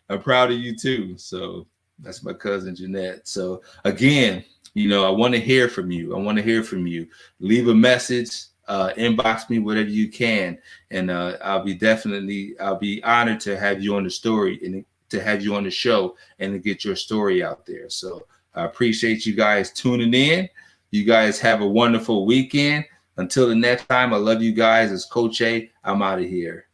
A: I'm proud of you too. So that's my cousin Jeanette. So again, I want to hear from you. Leave a message, inbox me, whatever you can. And I'll be honored to have you on the story and to have you on the show and to get your story out there. So I appreciate you guys tuning in. You guys have a wonderful weekend. Until the next time, I love you guys. It's Coach A. I'm out of here.